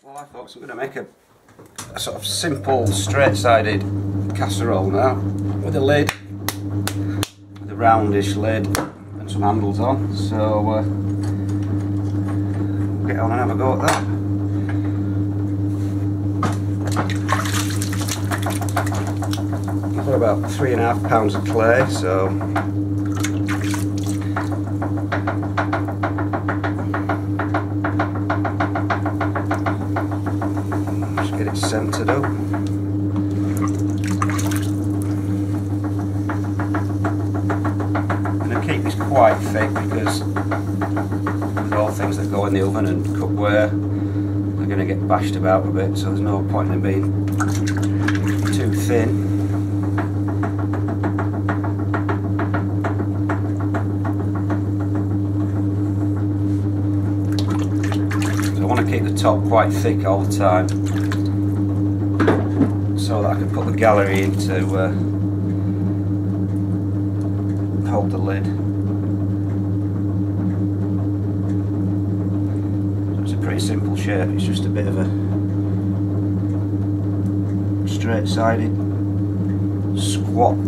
Well, hi folks, I'm going to make a sort of simple straight-sided casserole now with a lid, with a roundish lid and some handles on, so we'll get on and have a go at that. I've got about 3.5 pounds of clay, so just get it centred up. I'm going to keep this quite thick because with all things that go in the oven and cookware, they're going to get bashed about a bit, so there's no point in them being too thin. Keep the top quite thick all the time so that I can put the gallery in to hold the lid. So it's a pretty simple shape, it's just a bit of a straight-sided squat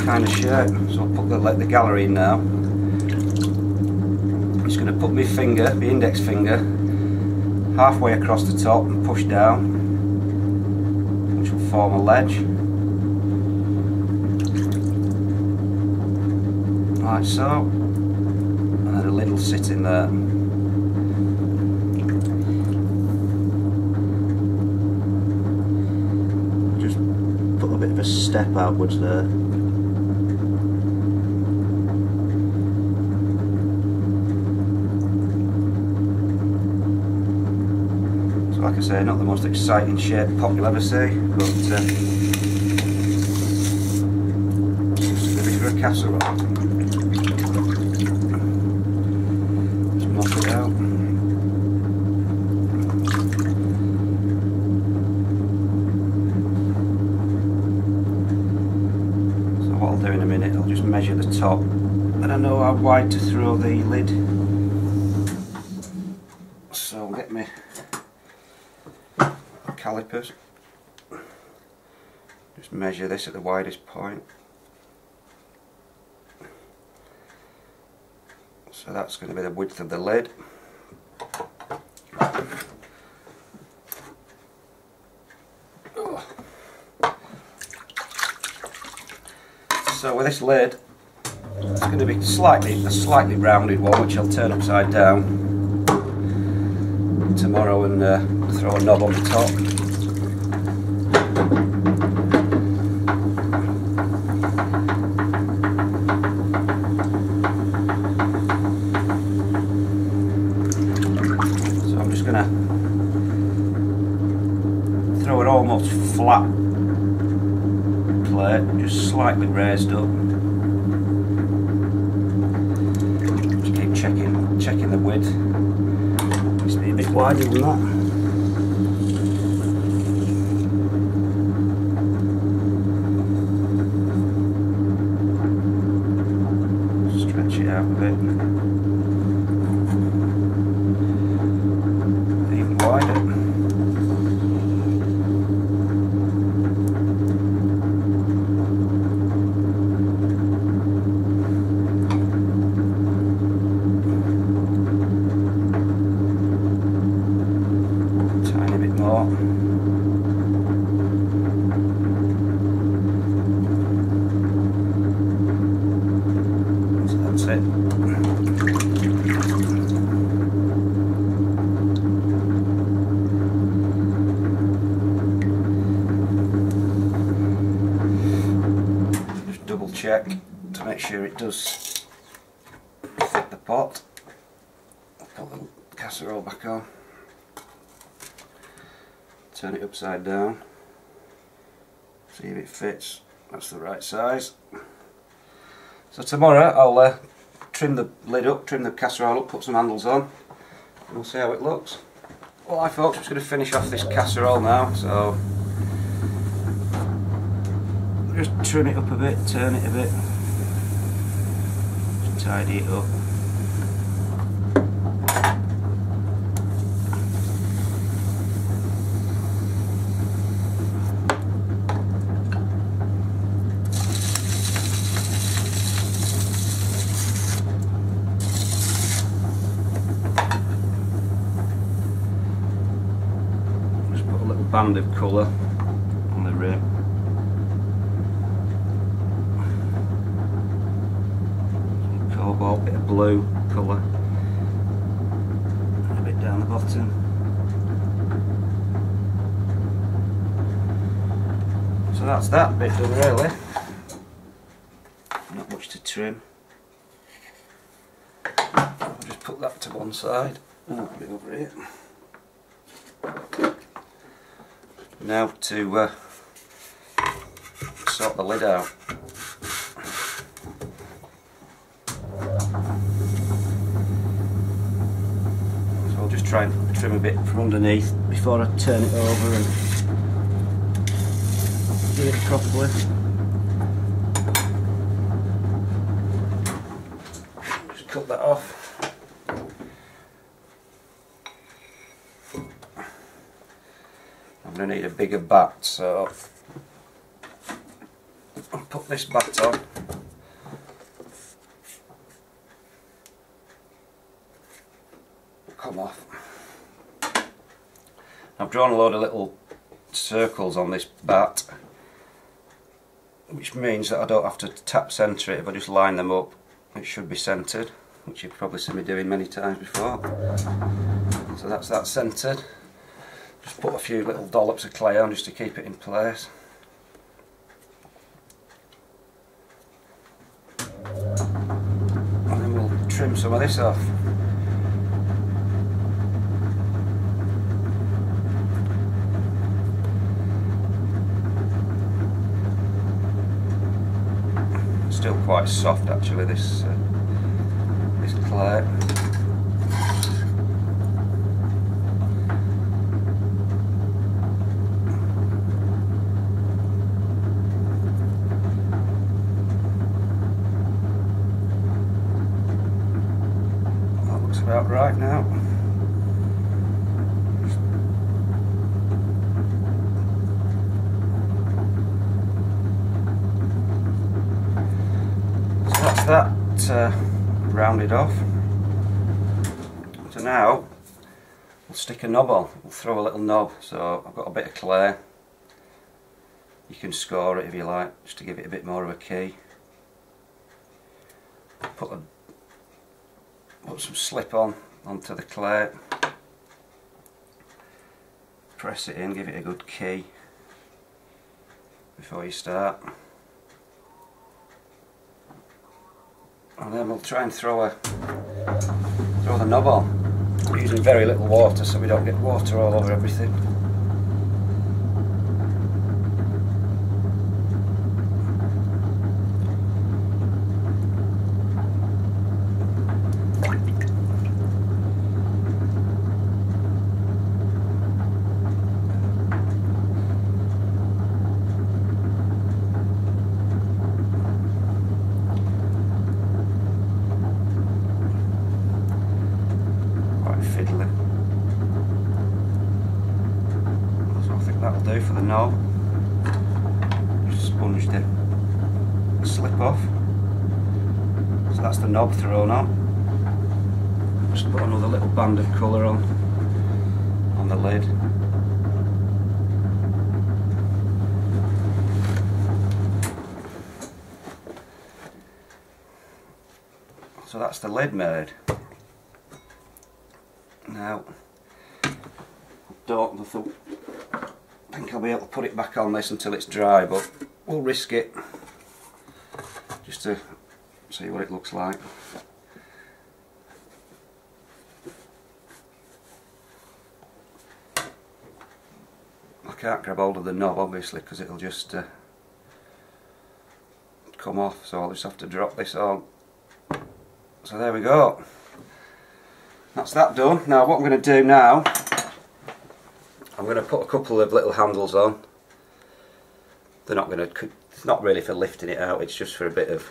kind of shape. So I'll put the gallery in now. I'm just going to put my finger, my index finger, halfway across the top and push down, which will form a ledge, like so, and then the lid will sit in there. Just put a bit of a step outwards there. Like I say, not the most exciting shape pot you'll ever see, but just maybe for a casserole. Just mop it out. So what I'll do in a minute, I'll just measure the top, and I know how wide to throw the lid. So I'll get me calipers, just measure this at the widest point, so that's going to be the width of the lid. So with this lid, it's going to be a slightly rounded one, which I'll turn upside down tomorrow and throw a knob on the top. So I'm just going to throw it almost flat plate, just slightly raised up. Just keep checking the width. Needs to be a bit wider than that. Stretch it out a bit. Even wider. So that's it. Just double check to make sure it does fit the pot. I'll put the casserole back on. Turn it upside down, see if it fits. That's the right size. So tomorrow I'll trim the lid up, trim the casserole up, put some handles on, and we'll see how it looks. Well, hi folks, I'm just going to finish off this casserole now, so just trim it up a bit, turn it a bit, just tidy it up. a little band of colour on the rim. Some cobalt, bit of blue colour, and a bit down the bottom. So that's that bit done really. Not much to trim. I'll just put that to one side. Oh, a bit over here. Now to sort the lid out. So I'll just try and trim a bit from underneath before I turn it over and do it properly. Just cut that off. I'm going to need a bigger bat, so I'll put this bat on. Come off. I've drawn a load of little circles on this bat, which means that I don't have to tap centre it. If I just line them up, it should be centred, which you've probably seen me doing many times before. So that's that centred. Just put a few little dollops of clay on just to keep it in place. And then we'll trim some of this off. Still quite soft actually, this clay. About right now. So that's that rounded off. So now we'll stick a knob on. We'll throw a little knob. So I've got a bit of clay. You can score it if you like, just to give it a bit more of a key. Put some slip onto the clay, press it in, give it a good key before you start, and then we'll try and throw the knob on, using very little water so we don't get water all over everything. Fiddly. So I think that'll do for the knob. Just sponge the slip off. So that's the knob thrown on. Just put another little band of colour on the lid. So that's the lid made. Now, I think I'll be able to put it back on this until it's dry, but we'll risk it just to see what it looks like. I can't grab hold of the knob obviously because it'll just come off, so I'll just have to drop this on. So there we go. That's that done. Now what I'm going to do now, I'm going to put a couple of little handles on. They're not going to, it's not really for lifting it out, it's just for a bit of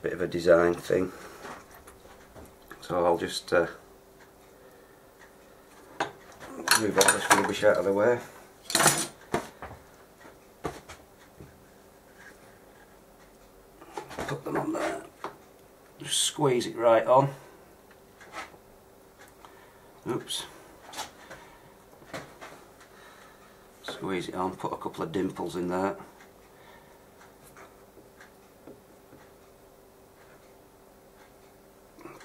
a design thing. So I'll just move all this rubbish out of the way. Put them on there. Just squeeze it right on. Oops. Squeeze it on, put a couple of dimples in there.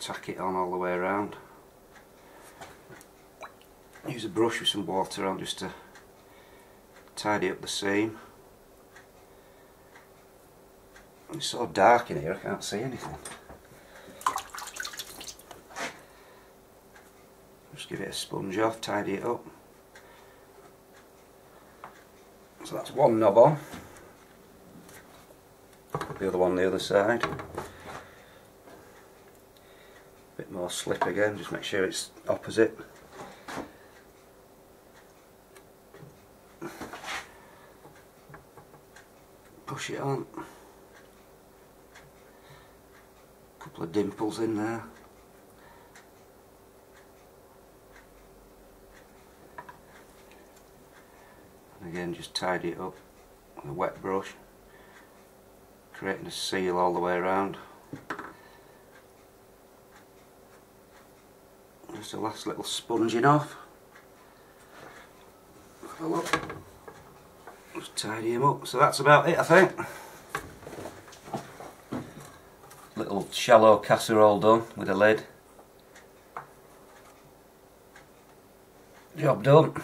Tack it on all the way around. Use a brush with some water on just to tidy up the seam. It's so dark in here I can't see anything. Just give it a sponge off, tidy it up. So that's one knob on. The other one the other side. Bit more slip again, just make sure it's opposite. Push it on. Couple of dimples in there. And again just tidy it up with a wet brush, creating a seal all the way around. Just a last little sponging off. Have a look. Just tidy him up. So that's about it, I think. Little shallow casserole done with a lid. Job done.